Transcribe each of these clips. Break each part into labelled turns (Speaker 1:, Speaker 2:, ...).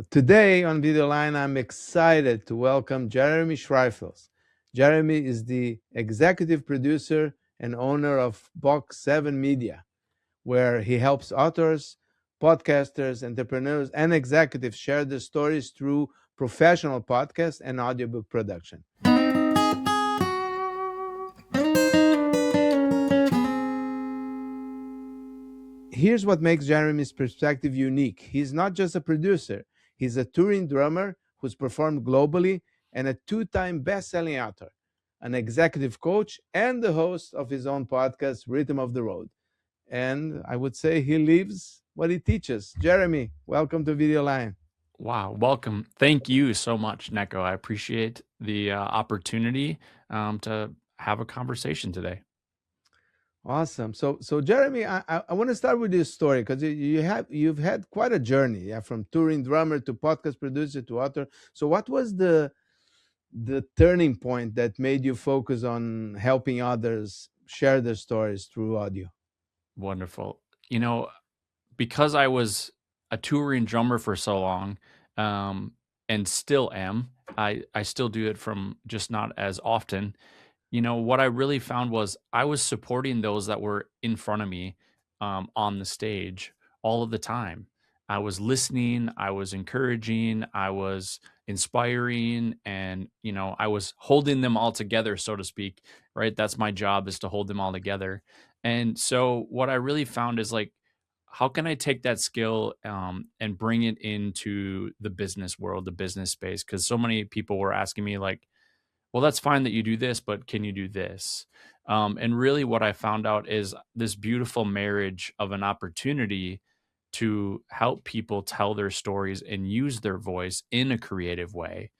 Speaker 1: Today on Video Line, I'm excited to welcome Jeremy Schreifels. Jeremy is the executive producer and owner of Box 7 Media, where he helps authors, podcasters, entrepreneurs, and executives share their stories through professional podcast and audiobook production. Here's what makes Jeremy's perspective unique. He's not just a producer, he's a touring drummer who's performed globally and a two-time best-selling author, an executive coach, and the host of his own podcast, Rhythm of the Road. And I would say he lives what he teaches. Jeremy, welcome to Video Line.
Speaker 2: Wow, welcome. Thank you so much, Neko. I appreciate the opportunity to have a conversation today.
Speaker 1: Awesome. So Jeremy, I want to start with this story because you've had quite a journey, from touring drummer to podcast producer to author. So what was the turning point that made you focus on helping others share their stories through audio?
Speaker 2: Wonderful. Because I was a touring drummer for so long, and still am, I still do it from just not as often. What I really found was I was supporting those that were in front of me on the stage all of the time. I was listening, I was encouraging, I was inspiring, and I was holding them all together, so to speak, right? That's my job, is to hold them all together. And so what I really found is, like, how can I take that skill and bring it into the business world, the business space? Because so many people were asking me, like, well, that's fine that you do this, but can you do this? And really, what I found out is this beautiful marriage of an opportunity to help people tell their stories and use their voice in a creative way,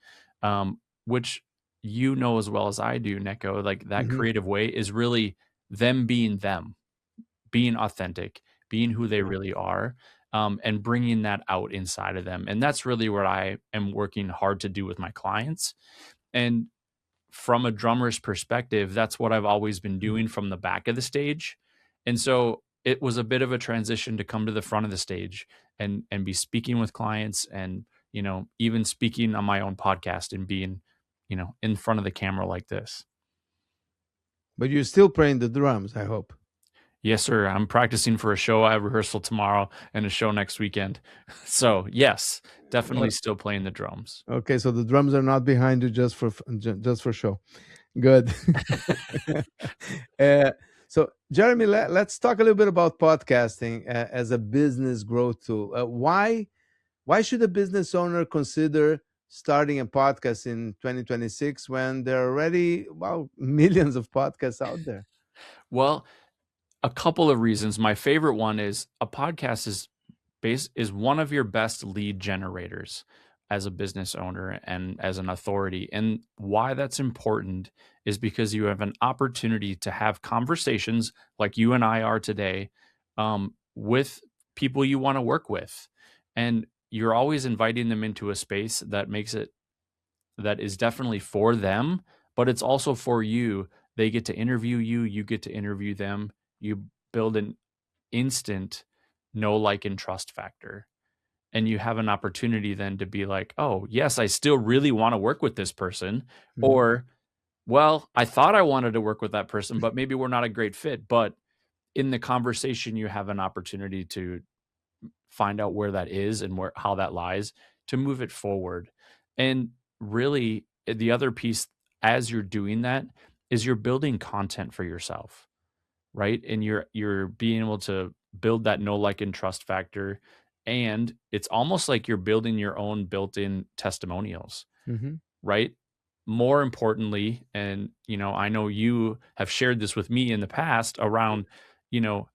Speaker 2: which as well as I do, Neko. Like, that
Speaker 1: Mhm.
Speaker 2: creative way is really them, being authentic, being who they
Speaker 1: Yeah.
Speaker 2: really are, and bringing that out inside of them. And that's really what I am working hard to do with my clients. And from a drummer's perspective, that's what I've always been
Speaker 1: Mhm.
Speaker 2: doing from the back of the stage. And so it was a bit of a transition to come to the front of the stage and be speaking with clients, and even speaking on my own podcast and being in front of the camera like this.
Speaker 1: But you're still playing the drums, I hope.
Speaker 2: Yes, sir. I'm practicing for a show. I have rehearsal tomorrow and a show next weekend. So yes, definitely still playing the drums.
Speaker 1: Okay, so the drums are not behind you just for show. Good. uh, so Jeremy, let's talk a little bit about podcasting as a business growth tool. Why should a business owner consider starting a podcast in 2026 when there are already millions of podcasts out there?
Speaker 2: Well, a couple of reasons. My favorite one is a podcast is one of your best lead generators as a business owner and as an authority. And why that's important is because you have an opportunity to have conversations like you and I are today, with people you want to work with. And you're always inviting them into a space that is definitely for them, but it's also for you. They get to interview you, you get to interview them. You build an instant know, like, and trust factor. And you have an opportunity then to be like, oh, yes, I still really want to work with this person.
Speaker 1: Mhm.
Speaker 2: Or, well, I thought I wanted to work with that person, but maybe we're not a great fit. But in the conversation, you have an opportunity to find out where that is and how that lies, to move it forward. And really, the other piece, as you're doing that, is you're building content for yourself, right? And you're being able to build that know, like, and trust factor. And it's almost like you're building your own built-in testimonials,
Speaker 1: Mhm.
Speaker 2: right? More importantly, and I know you have shared this with me in the past around,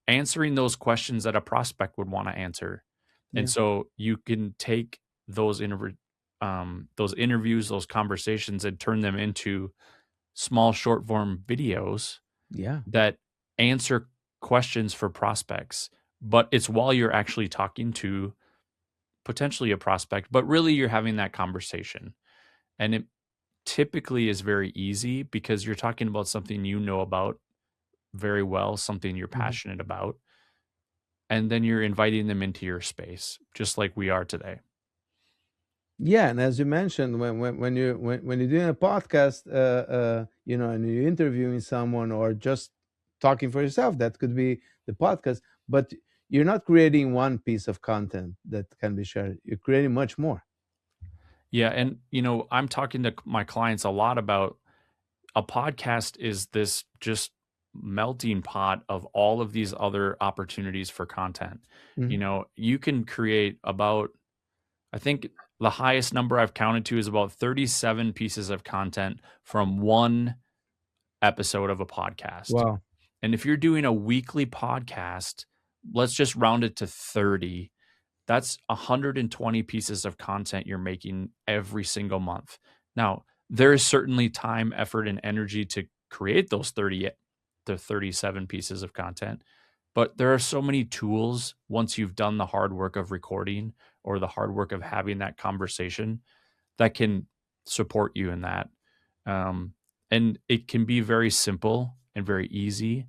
Speaker 2: answering those questions that a prospect would want to answer. And
Speaker 1: Yeah.
Speaker 2: so you can take those interviews, those conversations, and turn them into small short form videos
Speaker 1: Yeah.
Speaker 2: that answer questions for prospects. But it's while you're actually talking to potentially a prospect, but really you're having that conversation. And it typically is very easy because you're talking about something you know about very well, something you're
Speaker 1: Mhm.
Speaker 2: passionate about, and then you're inviting them into your space, just like we are today.
Speaker 1: Yeah, and as you mentioned, when you're doing a podcast, and you're interviewing someone or just talking for yourself, that could be the podcast. But you're not creating one piece of content that can be shared. You're creating much more.
Speaker 2: Yeah, and I'm talking to my clients a lot about a podcast is this just melting pot of all of these other opportunities for content.
Speaker 1: Hmm.
Speaker 2: You can create about, I think the highest number I've counted to is about 37 pieces of content from one episode of a podcast.
Speaker 1: Wow.
Speaker 2: And if you're doing a weekly podcast, let's just round it to 30. That's 120 pieces of content you're making every single month. Now, there is certainly time, effort, and energy to create those 30 to 37 pieces of content. But there are so many tools once you've done the hard work of recording or the hard work of having that conversation that can support you in that. Um, and it can be very simple and very easy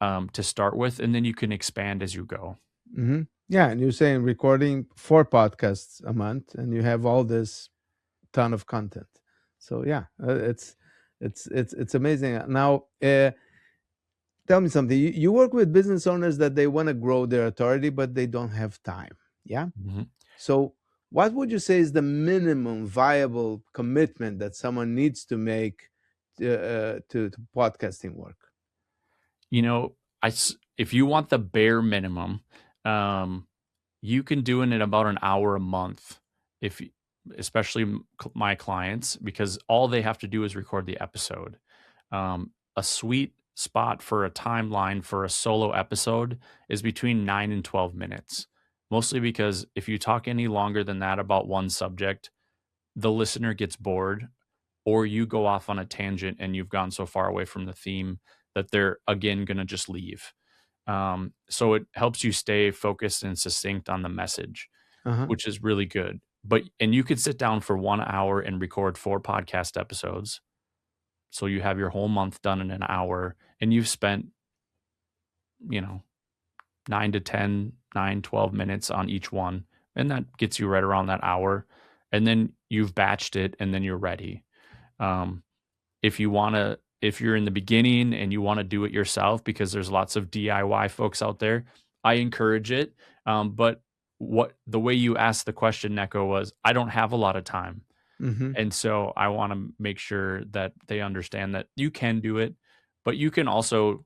Speaker 2: to start with, and then you can expand as you go.
Speaker 1: Hmm. Yeah, and you're saying recording 4 podcasts a month, and you have all this ton of content. So yeah, it's amazing. Now, tell me something. You work with business owners that they want to grow their authority, but they don't have time. Yeah.
Speaker 2: Mhm.
Speaker 1: So, what would you say is the minimum viable commitment that someone needs to make to podcasting work?
Speaker 2: You know, if you want the bare minimum, um, you can do it in about an hour a month. If y- Especially my clients, because all they have to do is record the episode. A sweet spot for a timeline for a solo episode is between 9 and 12 minutes. Mostly because if you talk any longer than that about one subject, the listener gets bored, or you go off on a tangent and you've gone so far away from the theme that they're again going to just leave. So it helps you stay focused and succinct on the message,
Speaker 1: Uh-huh.
Speaker 2: which is really good. And you could sit down for 1 hour and record 4 podcast episodes. So you have your whole month done in an hour, and you've spent, you know, 9 to 10, 9, 12 minutes on each one. And that gets you right around that hour. And then you've batched it, and then you're ready. Um, if you're in the beginning and you want to do it yourself, because there's lots of DIY folks out there, I encourage it. But what the way you asked the question, Neko, was I don't have a lot of time.
Speaker 1: Mm-hmm.
Speaker 2: And so I want to make sure that they understand that you can do it, but you can also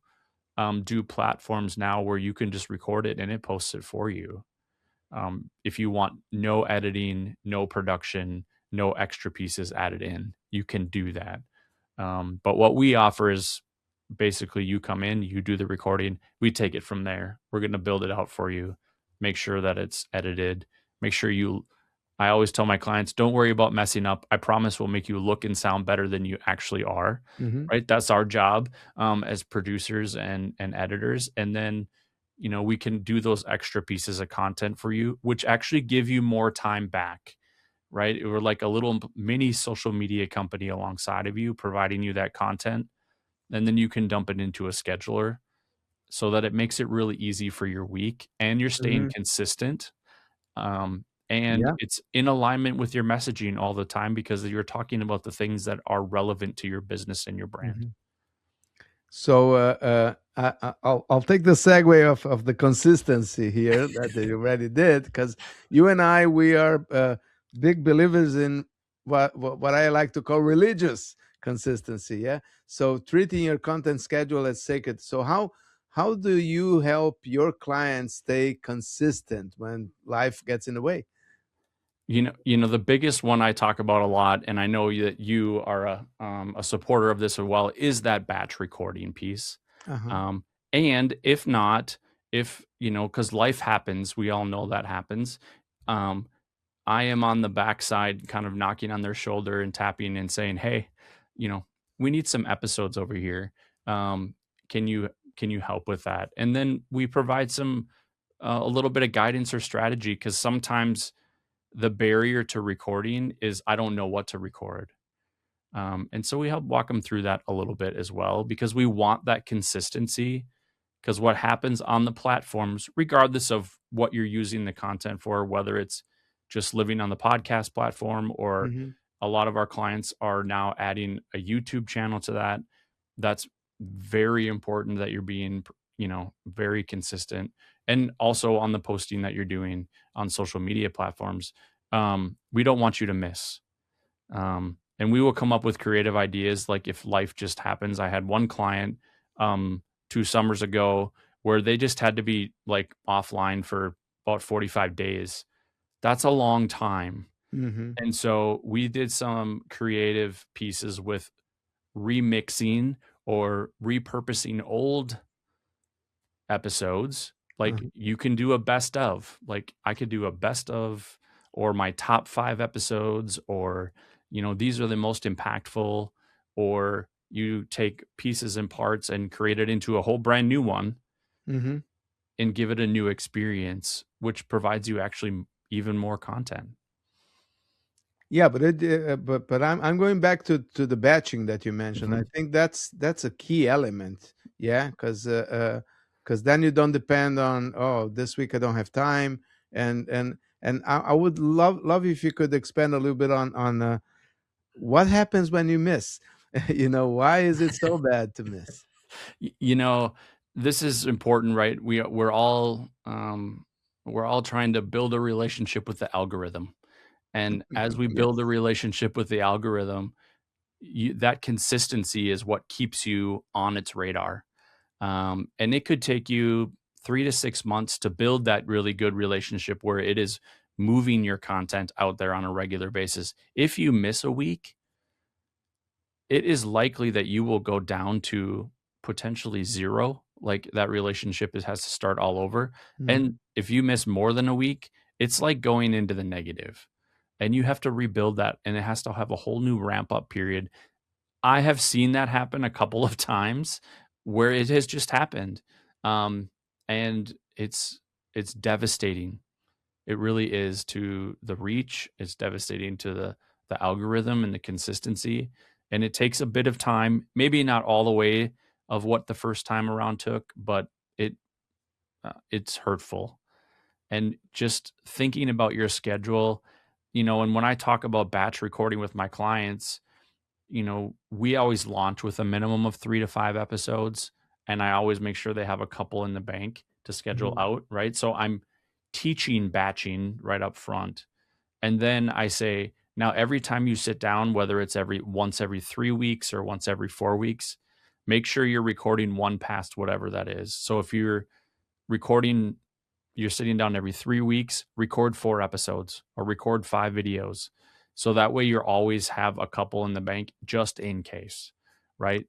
Speaker 2: do platforms now where you can just record it and it posts it for you. If you want no editing, no production, no extra pieces added in, you can do that. But what we offer is basically you come in, you do the recording, we take it from there. We're going to build it out for you, make sure that it's edited, make sure I always tell my clients, don't worry about messing up. I promise we'll make you look and sound better than you actually are.
Speaker 1: Mm-hmm.
Speaker 2: Right. That's our job as producers and editors. And then, we can do those extra pieces of content for you, which actually give you more time back, right? We're like a little mini social media company alongside of you, providing you that content. And then you can dump it into a scheduler so that it makes it really easy for your week and you're staying
Speaker 1: Mm-hmm.
Speaker 2: consistent. And
Speaker 1: Yeah.
Speaker 2: it's in alignment with your messaging all the time because you're talking about the things that are relevant to your business and your brand.
Speaker 1: Mm-hmm. So I'll take the segue of the consistency here that you already did, because you and I, we are big believers in what I like to call religious consistency. Yeah. So treating your content schedule as sacred. So how do you help your clients stay consistent when life gets in the way?
Speaker 2: The biggest one I talk about a lot, and I know that you are a supporter of this as well, is that batch recording piece.
Speaker 1: Uh-huh.
Speaker 2: Um, and if not, because life happens, we all know that happens. Um, I am on the backside, kind of knocking on their shoulder and tapping and saying, "Hey, you know, we need some episodes over here. Um, can you help with that?" And then we provide some a little bit of guidance or strategy, because sometimes the barrier to recording is I don't know what to record. And so we help walk them through that a little bit as well, because we want that consistency. Because what happens on the platforms, regardless of what you're using the content for, whether it's just living on the podcast platform, or
Speaker 1: Hmm.
Speaker 2: a lot of our clients are now adding a YouTube channel to that. That's very important that you're being, very consistent, and also on the posting that you're doing on social media platforms. We don't want you to miss. And we will come up with creative ideas. Like if life just happens, I had one client 2 summers ago where they just had to be like offline for about 45 days. That's a long time.
Speaker 1: Hmm.
Speaker 2: And so we did some creative pieces with remixing or repurposing old episodes. Like
Speaker 1: Uh-huh.
Speaker 2: you can do a best of, like I could do a best of, or my top 5 episodes, or, these are the most impactful, or you take pieces and parts and create it into a whole brand new one
Speaker 1: Hmm.
Speaker 2: and give it a new experience, which provides you actually even more content.
Speaker 1: Yeah, but I'm going back to the batching that you mentioned. I
Speaker 2: Mhm.
Speaker 1: think that's a key element. Yeah, because then you don't depend on, oh, this week I don't have time. And I would love if you could expand a little bit on what happens when you miss. Why is it so bad to miss?
Speaker 2: Y- you know, this is important, right? We're all trying to build a relationship with the algorithm. And as we build a
Speaker 1: Yes.
Speaker 2: relationship with the algorithm, that consistency is what keeps you on its radar. And it could take you 3 to 6 months to build that really good relationship where it is moving your content out there on a regular basis. If you miss a week, it is likely that you will go down to potentially zero. Like that relationship has to start all over.
Speaker 1: Mhm.
Speaker 2: And if you miss more than a week, it's like going into the negative, and you have to rebuild that, and it has to have a whole new ramp up period. I have seen that happen a couple of times where it has just happened. Um, and it's devastating. It really is to the reach. It's devastating to the algorithm and the consistency. And it takes a bit of time, maybe not all the way of what the first time around took, but it's hurtful. And just thinking about your schedule, and when I talk about batch recording with my clients, we always launch with a minimum of 3 to 5 episodes, and I always make sure they have a couple in the bank to schedule
Speaker 1: Mhm.
Speaker 2: out, right? So I'm teaching batching right up front. And then I say, now every time you sit down, whether it's every 3 weeks or once every 4 weeks, make sure you're recording one past whatever that is. So if recording you're sitting down every 3 weeks, record 4 episodes or record 5 videos. So that way you always have a couple in the bank just in case, right?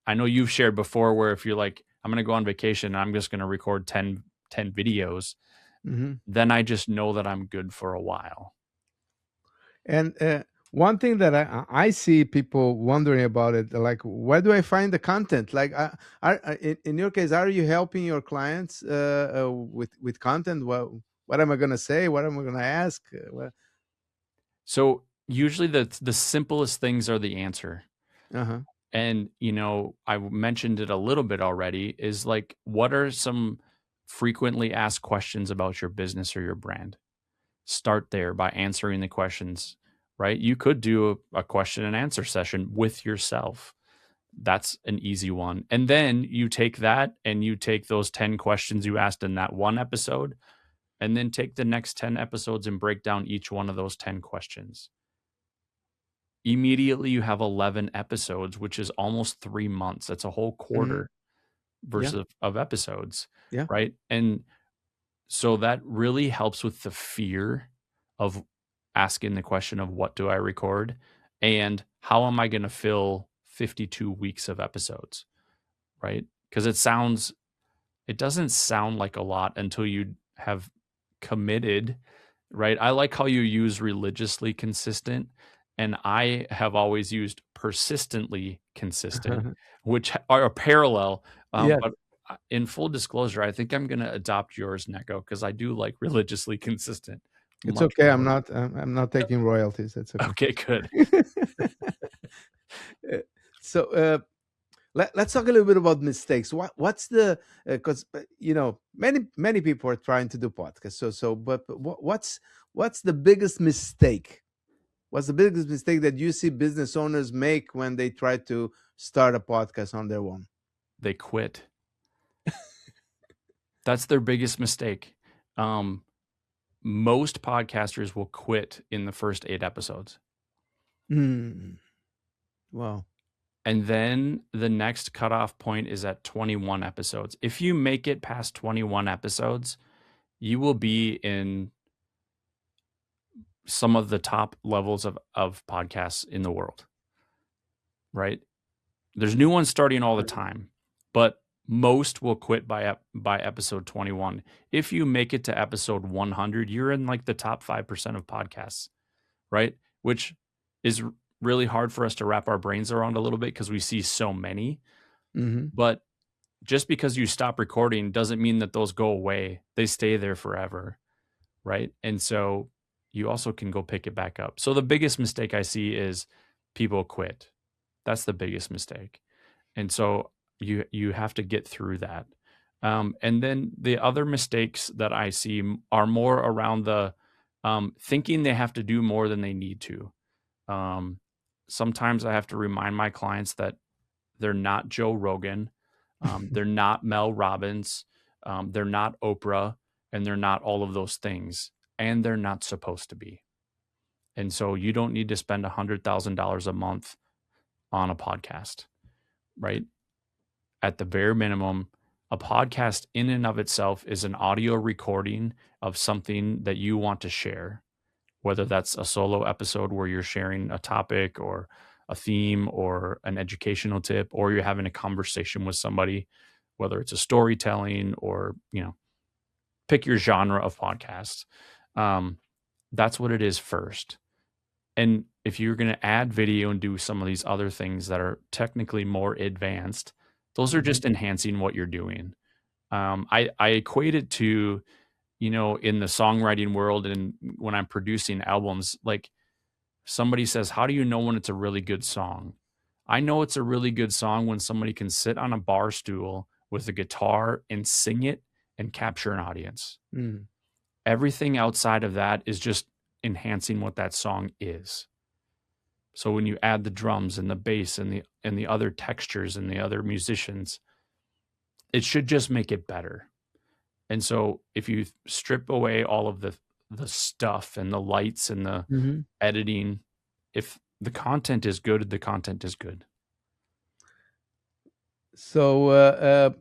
Speaker 2: I know you've shared before where if you're like, I'm going to go on vacation, I'm just going to record ten videos,
Speaker 1: Mhm.
Speaker 2: then I just know that I'm good for a while.
Speaker 1: And one thing that I see people wondering about it, like, where do I find the content? Like, in your case, are you helping your clients with content? What am I going to say? What am I going to ask?
Speaker 2: So usually the simplest things are the answer.
Speaker 1: Uh-huh.
Speaker 2: And, I mentioned it a little bit already, is like, what are some frequently asked questions about your business or your brand? Start there by answering the questions, right? You could do a question and answer session with yourself. That's an easy one. And then you take that and you take those 10 questions you asked in that one episode, and then take the next 10 episodes and break down each one of those 10 questions. Immediately, you have 11 episodes, which is almost 3 months. That's a whole
Speaker 1: Hmm.
Speaker 2: quarter
Speaker 1: Yeah.
Speaker 2: versus of episodes,
Speaker 1: Yeah.
Speaker 2: right? And so that really helps with the fear of asking the question of what do I record and how am I going to fill 52 weeks of episodes, right? Because it doesn't sound like a lot until you have committed, right? I like how you use religiously consistent, and I have always used persistently consistent, which are a parallel.
Speaker 1: Yes.
Speaker 2: But in full disclosure, I think I'm going to adopt yours, Neko, because I do like religiously consistent
Speaker 1: It's
Speaker 2: much
Speaker 1: okay. I'm
Speaker 2: more.
Speaker 1: not. I'm not taking royalties. It's okay.
Speaker 2: Okay, good.
Speaker 1: Uh, so let's talk a little bit about mistakes. What's the, because many people are trying to do podcasts. But What's the biggest mistake? What's the biggest mistake that you see business owners make when they try to start a podcast on their own?
Speaker 2: They quit. That's their biggest mistake. Most podcasters will quit in the first 8 episodes.
Speaker 1: Wow.
Speaker 2: And then the next cutoff point is at 21 episodes. If you make it past 21 episodes, you will be in some of the top levels of podcasts in the world, right? There's new ones starting all the time, but most will quit by episode 21. If you make it to episode 100, you're in like the top 5% of podcasts, right? Which is really hard for us to wrap our brains around a little bit because we see so many. But just because you stop recording doesn't mean that those go away. They stay there forever, right? And so you also can go pick it back up. So the biggest mistake I see is people quit. That's the biggest mistake. And so you have to get through that. And then the other mistakes that I see are more around the thinking they have to do more than they need to. Sometimes I have to remind my clients that they're not Joe Rogan, they're not Mel Robbins, they're not Oprah, and they're not all of those things, and they're not supposed to be. And so you don't need to spend $100,000 a month on a podcast, right? At the bare minimum, a podcast in and of itself is an audio recording of something that you want to share, whether that's a solo episode where you're sharing a topic or a theme or an educational tip, or you're having a conversation with somebody, whether it's a storytelling or, pick your genre of podcast. That's what it is first. And if you're going to add video and do some of these other things that are technically more advanced, those are just enhancing what you're doing. I equate it to, in the songwriting world and when I'm producing albums, like somebody says, how do you know when it's a really good song? I know it's a really good song when somebody can sit on a bar stool with a guitar and sing it and capture an audience. Everything outside of that is just enhancing what that song is. So when you add the drums and the bass and the other textures and the other musicians, it should just make it better. And so if you strip away all of the stuff and the lights and the editing, if the content is good, the content is good.
Speaker 1: So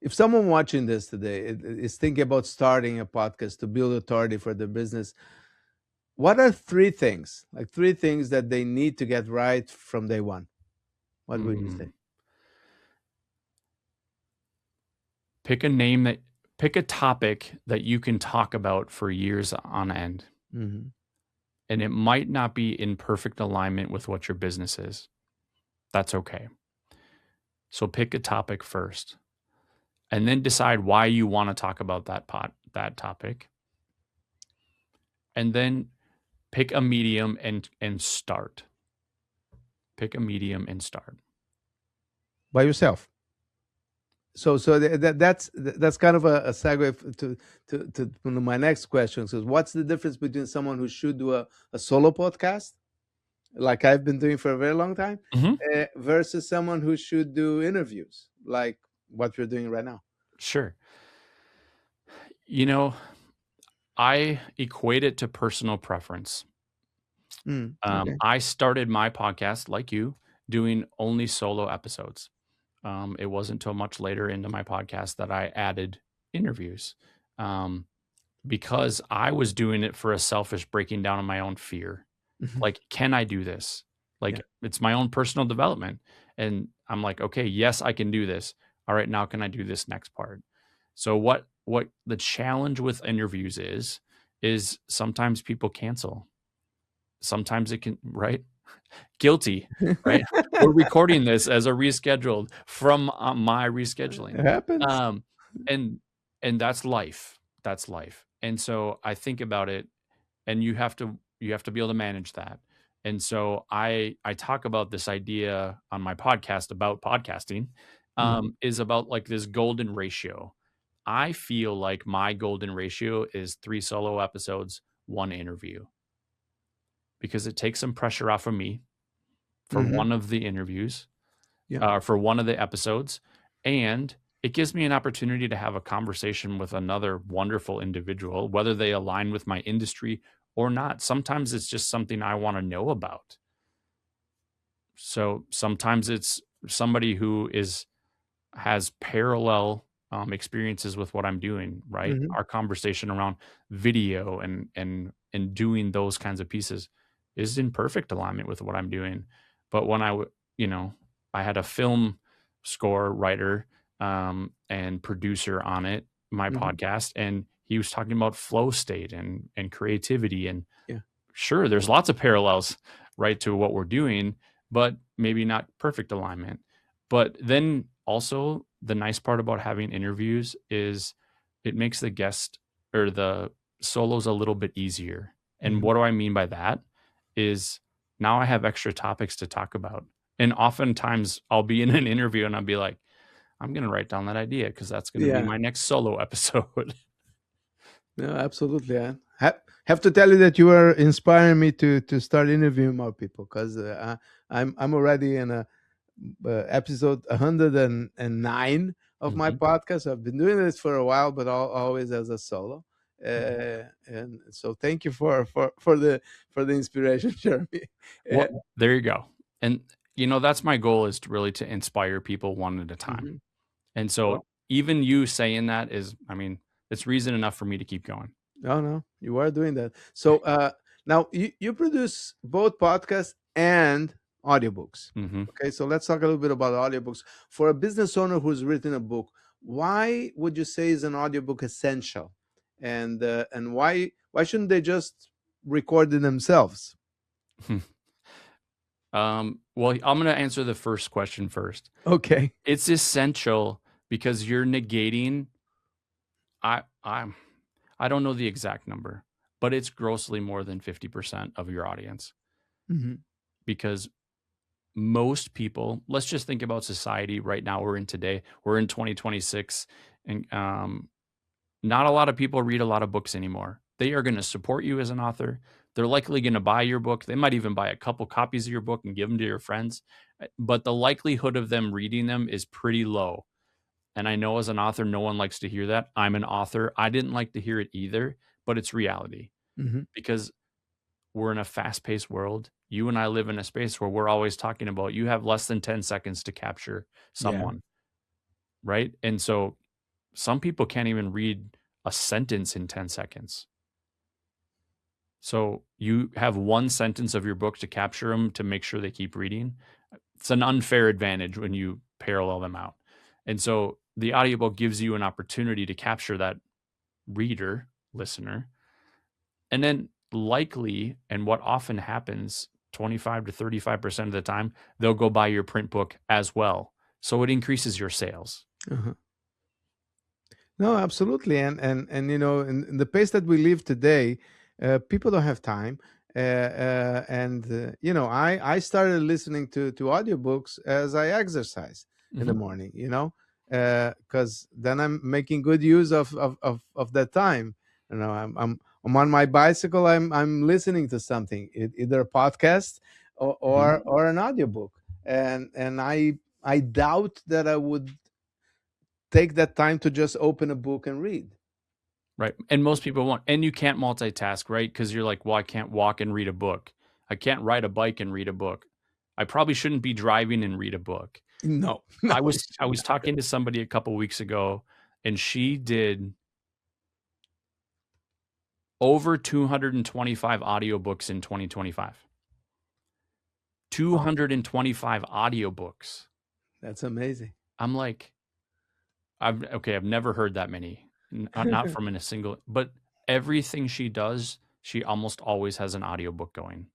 Speaker 1: if someone watching this today is thinking about starting a podcast to build authority for their business, what are three things that they need to get right from day one? What would you say?
Speaker 2: Pick a topic that you can talk about for years on end. And it might not be in perfect alignment with what your business is. That's okay. So pick a topic first, and then decide why you want to talk about that topic. And then pick a medium and start. Pick a medium and start.
Speaker 1: By yourself. So that's kind of a segue to my next question. So what's the difference between someone who should do a solo podcast, like I've been doing for a very long time, versus someone who should do interviews, like what you're doing right now?
Speaker 2: Sure. I equate it to personal preference.
Speaker 1: Okay.
Speaker 2: I started my podcast, like you, doing only solo episodes. It wasn't until much later into my podcast that I added interviews, because I was doing it for a selfish breaking down of my own fear. Like, can I do this? Like, it's my own personal development. And I'm like, okay, yes, I can do this. All right, now can I do this next part? So what the challenge with interviews is sometimes people cancel. Sometimes it can, right? Guilty, right? We're recording this as a rescheduled from my rescheduling.
Speaker 1: It happens.
Speaker 2: And that's life. That's life. And so I think about it, and you have to be able to manage that. And so I talk about this idea on my podcast about podcasting, is about like this golden ratio. I feel like my golden ratio is 3 solo episodes, 1 interview, because it takes some pressure off of me for
Speaker 1: Mm-hmm.
Speaker 2: one of the interviews,
Speaker 1: Yeah.
Speaker 2: for one of the episodes, and it gives me an opportunity to have a conversation with another wonderful individual, whether they align with my industry or not. Sometimes it's just something I wanna know about. So, sometimes it's somebody who has parallel experiences with what I'm doing, right?
Speaker 1: Mm-hmm.
Speaker 2: Our conversation around video and doing those kinds of pieces is in perfect alignment with what I'm doing. But when you know, I had a film score writer and producer on it, my
Speaker 1: Mm-hmm.
Speaker 2: podcast, and he was talking about flow state and creativity, and
Speaker 1: Yeah.
Speaker 2: sure, there's lots of parallels, right, to what we're doing, but maybe not perfect alignment. But then also, the nice part about having interviews is it makes the guest or the solos a little bit easier. And
Speaker 1: Mm-hmm.
Speaker 2: what do I mean by that? Is now I have extra topics to talk about. And oftentimes I'll be in an interview and I'll be like, I'm going to write down that idea because that's going to be
Speaker 1: Yeah.
Speaker 2: my next solo episode.
Speaker 1: No, absolutely. I have to tell you that you are inspiring me to start interviewing more people, because I'm already in a episode 109 of my
Speaker 2: Mhm.
Speaker 1: podcast. I've been doing this for a while, but always as a solo. And so thank you for the inspiration, Jeremy. Uh,
Speaker 2: Well, there you go. And that's my goal, is to really to inspire people one at a time.
Speaker 1: mhm.
Speaker 2: And so
Speaker 1: Well,
Speaker 2: even you saying that is, I mean, it's reason enough for me to keep going.
Speaker 1: no, you are doing that. So now you produce both podcasts and audiobooks.
Speaker 2: Mhm.
Speaker 1: Okay, so let's talk a little bit about audiobooks. For a business owner who's written a book, why would you say is an audiobook essential? And why shouldn't they just record it themselves?
Speaker 2: Well, I'm going to answer the first question first.
Speaker 1: Okay.
Speaker 2: It's essential because you're negating I I I don't know the exact number, but it's grossly more than 50% of your audience,
Speaker 1: Hmm.
Speaker 2: because most people, let's just think about society right now we're in today. We're in 2026, and not a lot of people read a lot of books anymore. They are going to support you as an author. They're likely going to buy your book. They might even buy a couple copies of your book and give them to your friends. But the likelihood of them reading them is pretty low. And I know as an author, no one likes to hear that. I'm an author. I didn't like to hear it either, but it's reality,
Speaker 1: Hmm.
Speaker 2: because we're in a fast paced world. You and I live in a space where we're always talking about you have less than 10 seconds to capture
Speaker 1: Yeah.
Speaker 2: someone, right? And so some people can't even read a sentence in 10 seconds. So you have one sentence of your book to capture them to make sure they keep reading. It's an unfair advantage when you parallel them out. And so the audiobook gives you an opportunity to capture that reader, listener. And then likely, and what often happens 25 to 35% of the time, they'll go buy your print book as well. So it increases your sales.
Speaker 1: Uh-huh. No, absolutely, and in the pace that we live today, people don't have time, and I started listening to audiobooks as I exercise in the
Speaker 2: Mhm.
Speaker 1: morning, because then I'm making good use of that time. I'm on my bicycle. I'm listening to something, either a podcast or
Speaker 2: Mhm.
Speaker 1: or an audiobook, and I doubt that I would take that time to just open a book and read.
Speaker 2: Right. And most people won't. And you can't multitask, right? Because you're like, well, I can't walk and read a book. I can't ride a bike and read a book. I probably shouldn't be driving and read a book.
Speaker 1: No, no,
Speaker 2: I
Speaker 1: you
Speaker 2: was I
Speaker 1: should
Speaker 2: was
Speaker 1: not.
Speaker 2: talking to somebody a couple weeks ago, and she did over 225 audiobooks in 2025.
Speaker 1: Wow,
Speaker 2: 225 audiobooks.
Speaker 1: that's amazing.
Speaker 2: I'm like, I've never heard that many. Not from in a single, but everything she does, she almost always has an audiobook going.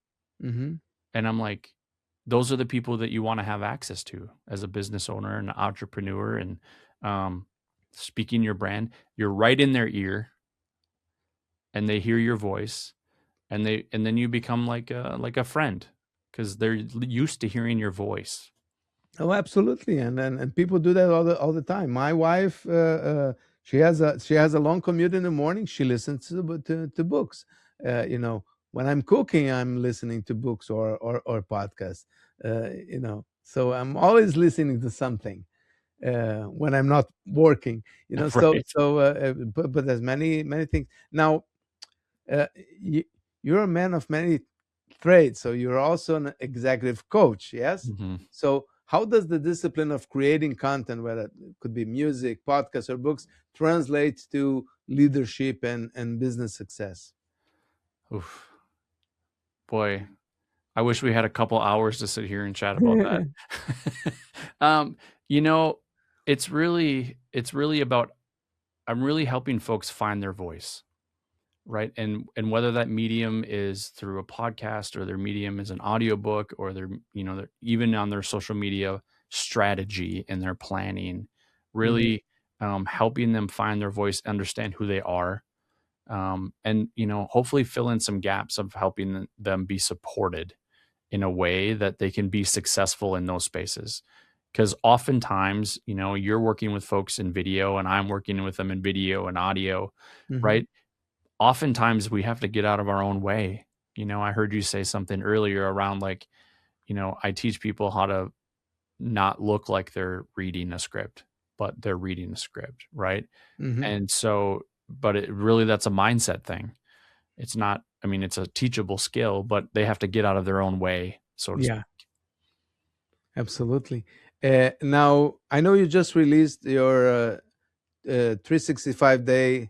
Speaker 1: Hmm.
Speaker 2: And I'm like, those are the people that you want to have access to as a business owner and entrepreneur, and um, speaking your brand. You're right in their ear, and they hear your voice, and then you become like a friend because they're used to hearing your voice.
Speaker 1: Oh, absolutely, and people do that all the time. My wife, She has a long commute in the morning. She listens to books. When I'm cooking, I'm listening to books or podcasts. So I'm always listening to something when I'm not working. So
Speaker 2: Right.
Speaker 1: but there's many things now. uh, you, you're a man of many trades, so you're also an executive coach, yes?
Speaker 2: Mhm.
Speaker 1: So how does the discipline of creating content, whether it could be music, podcasts, or books, translate to leadership and business success?
Speaker 2: Oof. Boy, I wish we had a couple hours to sit here and chat about that. Um, you know, it's really about I'm really helping folks find their voice, right? And whether that medium is through a podcast or their medium is an audiobook or they're even on their social media strategy and their planning,
Speaker 1: Mhm,
Speaker 2: really helping them find their voice, understand who they are, and hopefully fill in some gaps of helping them be supported in a way that they can be successful in those spaces. Because oftentimes, you're working with folks in video and I'm working with them in video and audio,
Speaker 1: mhm,
Speaker 2: right? Oftentimes we have to get out of our own way. I heard you say something earlier around like, I teach people how to not look like they're reading a script, but they're reading the script, right?
Speaker 1: mhm.
Speaker 2: And so, but it really, that's a mindset thing. It's not, I mean, it's a teachable skill, but they have to get out of their own way, so to
Speaker 1: Yeah,
Speaker 2: speak.
Speaker 1: absolutely. Now, I know you just released your 365-day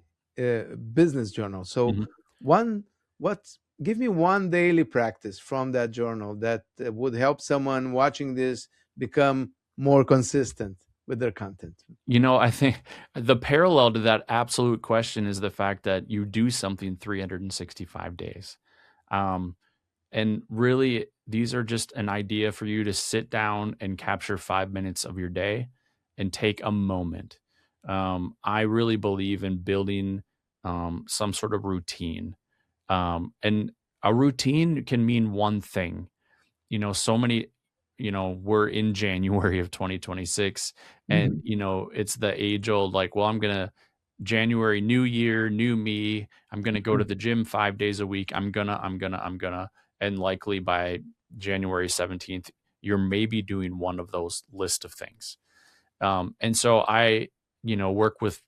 Speaker 1: business journal. So,
Speaker 2: Mhm.
Speaker 1: one, what? Give me one daily practice from that journal that would help someone watching this become more consistent with their content.
Speaker 2: I think the parallel to that absolute question is the fact that you do something 365 days. Um, and really, these are just an idea for you to sit down and capture 5 minutes of your day and take a moment. I really believe in building some sort of routine. And a routine can mean one thing. So many, we're in January of 2026 and,
Speaker 1: Mhm,
Speaker 2: it's the age old, like, well, I'm going to January, new year, new me. I'm going to go to
Speaker 1: mhm,
Speaker 2: the gym 5 days a week. I'm going to, and likely by January 17th, you're maybe doing one of those list of things. And so I, work with,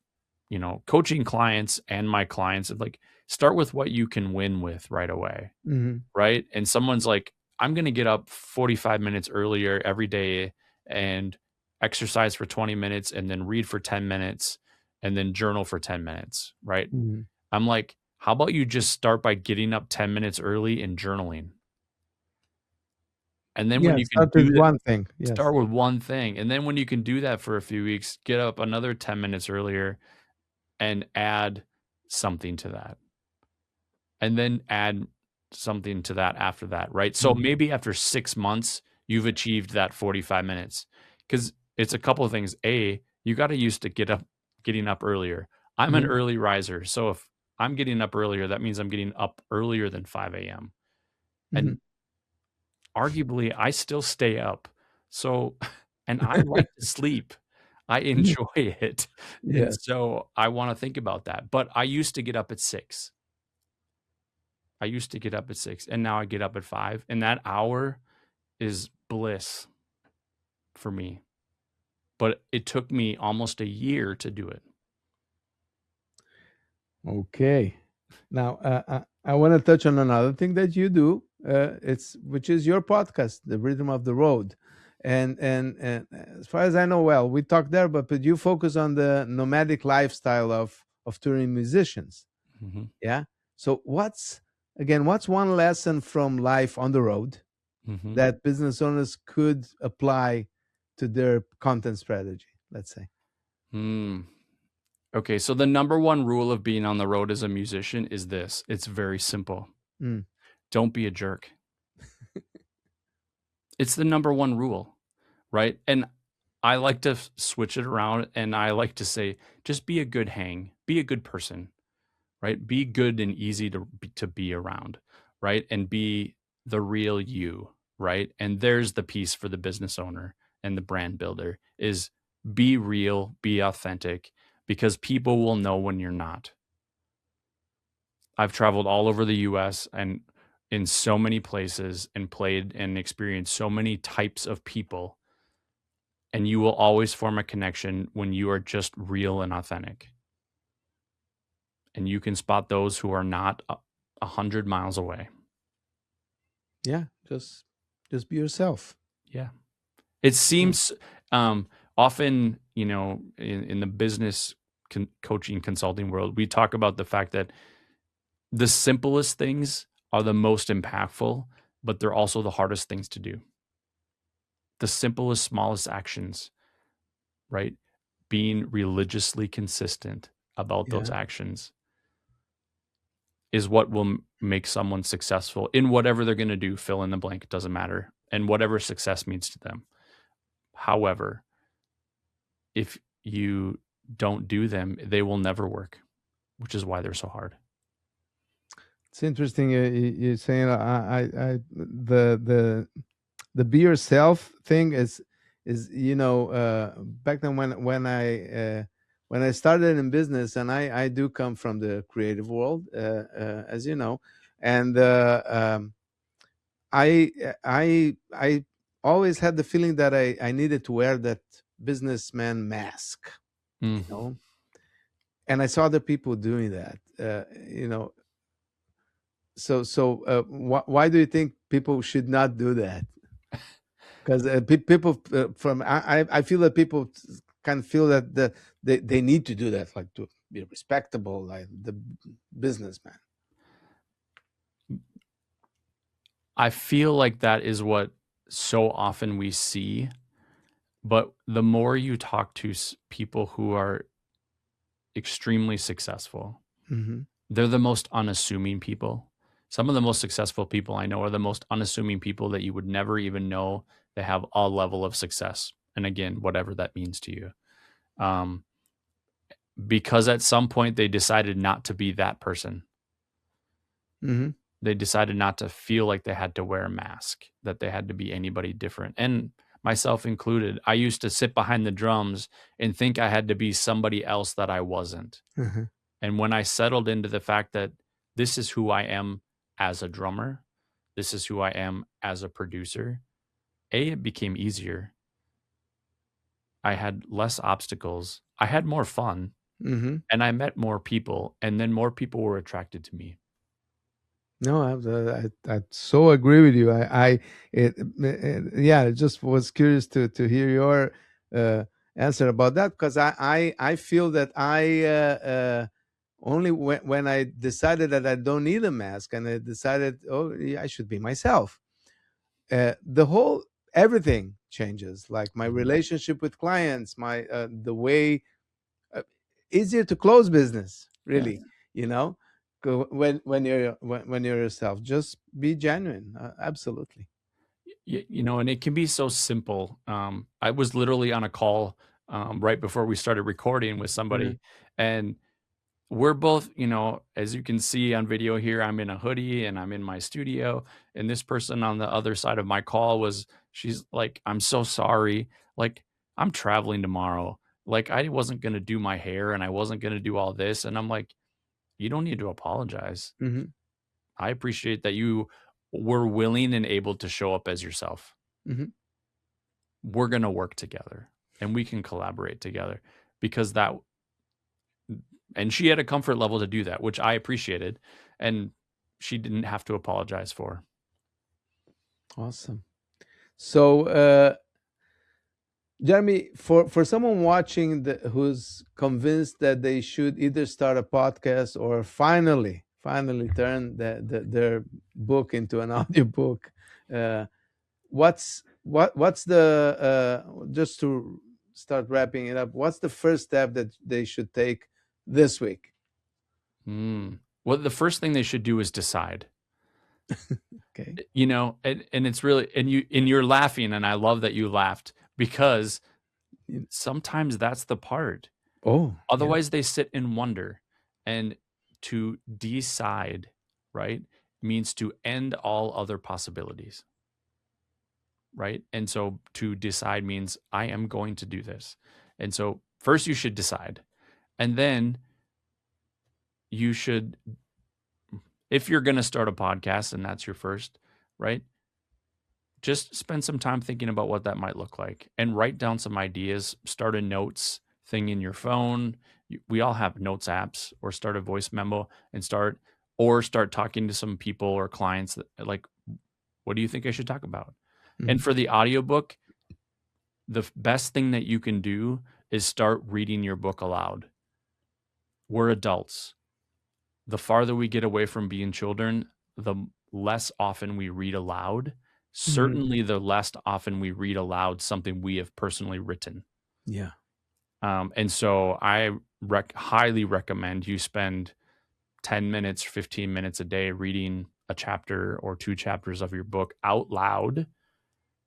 Speaker 2: coaching clients and my clients and like start with what you can win with right away,
Speaker 1: mhm,
Speaker 2: right? And someone's like, I'm going to get up 45 minutes earlier every day and exercise for 20 minutes and then read for 10 minutes and then journal for 10 minutes, right?
Speaker 1: mhm.
Speaker 2: I'm like, how about you just start by getting up 10 minutes early and journaling? And then when
Speaker 1: Yeah,
Speaker 2: you can
Speaker 1: start with
Speaker 2: do that,
Speaker 1: one thing. Yes.
Speaker 2: start with one thing. And then when you can do that for a few weeks, get up another 10 minutes earlier and add something to that. And then add something to that after that, right? So
Speaker 1: Mhm,
Speaker 2: maybe after 6 months, you've achieved that 45 minutes because it's a couple of things. A, you gotta used to getting up earlier. I'm an
Speaker 1: mhm,
Speaker 2: early riser, so if I'm getting up earlier, that means I'm getting up earlier than 5 AM,
Speaker 1: mhm.
Speaker 2: and arguably, I still stay up. So and I like to sleep. I enjoy it, and
Speaker 1: Yes.
Speaker 2: so I wanna think about that, but I used to get up at 6. I used to get up at 6 and now I get up at 5 and that hour is bliss for me. But it took me almost a year to do it.
Speaker 1: Okay. Now, I want to touch on another thing that you do. It's which is your podcast, The Rhythm of the Road, and as far as I know, well, we talked there, but you focus on the nomadic lifestyle of touring musicians.
Speaker 2: Mhm,
Speaker 1: Yeah. So what's one lesson from life on the road
Speaker 2: mhm.
Speaker 1: that business owners could apply to their content strategy? Let's say.
Speaker 2: Mm. Okay, so the number one rule of being on the road as a musician is this. It's very simple.
Speaker 1: Mm,
Speaker 2: Don't be a jerk. It's the number one rule, right? And I like to switch it around and I like to say, just be a good hang, be a good person, right? Be good and easy to be around, right? And be the real you, right? And there's the piece for the business owner and the brand builder is be real, be authentic, because people will know when you're not. I've traveled all over the US and in so many places and played and experienced so many types of people, and you will always form a connection when you are just real and authentic. And you can spot those who are not 100 miles away.
Speaker 1: Yeah, just be yourself.
Speaker 2: Yeah. It seems often, in the business coaching consulting world, we talk about the fact that the simplest things are the most impactful, but they're also the hardest things to do. The simplest, smallest actions, right? Being religiously consistent about those
Speaker 1: Yeah.
Speaker 2: actions is what will make someone successful in whatever they're going to do. Fill in the blank, it doesn't matter. And whatever success means to them. However, if you don't do them, they will never work, which is why they're so hard.
Speaker 1: It's interesting you're saying the be yourself thing is back then when I started in business, and I do come from the creative world, as you know, and I always had the feeling that I needed to wear that businessman mask, you know, and I saw other people doing that, so why do you think people should not do that? Because people from I feel that people kind of feel that they need to do that, like to be respectable, like the businessman.
Speaker 2: I feel like that is what so often we see, but the more you talk to people who are extremely successful, they're the most unassuming people. Some of the most successful people I know are the most unassuming people that you would never even know they have a level of success. And again, whatever that means to you. Because at some point they decided not to be that person. They decided not to feel like they had to wear a mask, that they had to be anybody different. And myself included, I used to sit behind the drums and think I had to be somebody else that I wasn't. And when I settled into the fact that this is who I am as a drummer, this is who I am as a producer, it became easier. I had less obstacles. I had more fun. And I met more people, and then more people were attracted to me.
Speaker 1: No, I so agree with you. I just was curious to hear your answer about that, because I feel that I only when I decided that I don't need a mask, and I decided, oh, yeah, I should be myself, the whole everything changes, like my relationship with clients, my the way easier to close business, really.
Speaker 2: Yes.
Speaker 1: When you're yourself, just be genuine. Absolutely.
Speaker 2: And it can be so simple. I was literally on a call right before we started recording with somebody, and we're both, as you can see on video here, I'm in a hoodie and I'm in my studio. And this person on the other side of my call she's like, I'm so sorry. Like, I'm traveling tomorrow. Like, I wasn't going to do my hair and I wasn't going to do all this. And I'm like, you don't need to apologize. I appreciate that you were willing and able to show up as yourself. We're going to work together and we can collaborate together, because and she had a comfort level to do that, which I appreciated, and she didn't have to apologize for.
Speaker 1: Awesome. So, Jeremy, for someone watching who's convinced that they should either start a podcast or finally turn their book into an audiobook, what's the just to start wrapping it up, what's the first step that they should take this week?
Speaker 2: Well, the first thing they should do is decide.
Speaker 1: Okay.
Speaker 2: And it's really, and you're laughing, and I love that you laughed, because sometimes that's the part. Otherwise they sit and wonder. And to decide, right, means to end all other possibilities. Right? And so to decide means I am going to do this. And so first you should decide. And then you should, if you're going to start a podcast and that's your first, right? Just spend some time thinking about what that might look like and write down some ideas. Start a notes thing in your phone. We all have notes apps, or start a voice memo and start talking to some people or clients that, like, what do you think I should talk about? And for the audiobook, the best thing that you can do is start reading your book aloud. We're adults. The farther we get away from being children, the less often we read aloud. Certainly, the less often we read aloud something we have personally written.
Speaker 1: Yeah.
Speaker 2: And so I highly recommend you spend 10 minutes, 15 minutes a day reading a chapter or 2 chapters of your book out loud,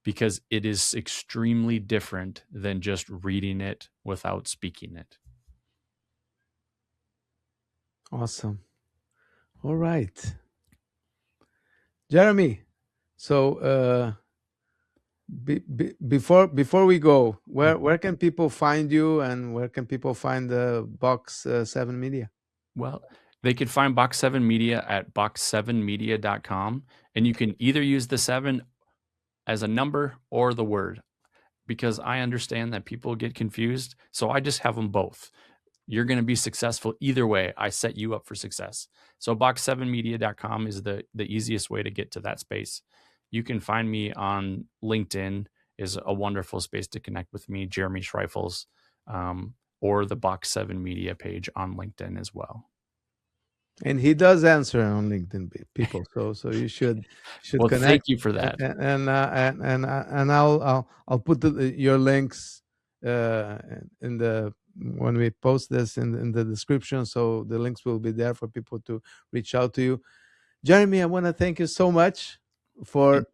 Speaker 2: because it is extremely different than just reading it without speaking it.
Speaker 1: Awesome. All right. Jeremy, so before we go, where can people find you, and where can people find the Box 7 Media?
Speaker 2: Well, they could find Box 7 Media at box7media.com, and you can either use the 7 as a number or the word, because I understand that people get confused. So I just have them both. You're going to be successful either way. I set you up for success. So box7media.com is the easiest way to get to that space. You can find me on LinkedIn, is a wonderful space to connect with me, Jeremy Schreifels, or the Box 7 Media page on LinkedIn as well.
Speaker 1: And he does answer on LinkedIn, people. So you should
Speaker 2: well,
Speaker 1: connect.
Speaker 2: Thank you for that.
Speaker 1: And I'll put your links in the, when we post this in the description, so the links will be there for people to reach out to you. Jeremy, I want to thank you so much for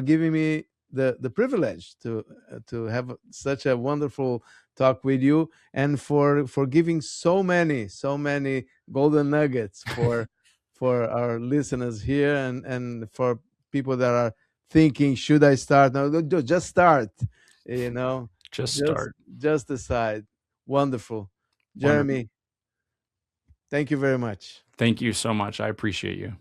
Speaker 1: giving me the privilege to have such a wonderful talk with you, and for giving so many golden nuggets for our listeners here, and for people that are thinking, should I start? No, just start. Just
Speaker 2: start.
Speaker 1: Just decide. Wonderful. Jeremy, thank you very much.
Speaker 2: Thank you so much. I appreciate you.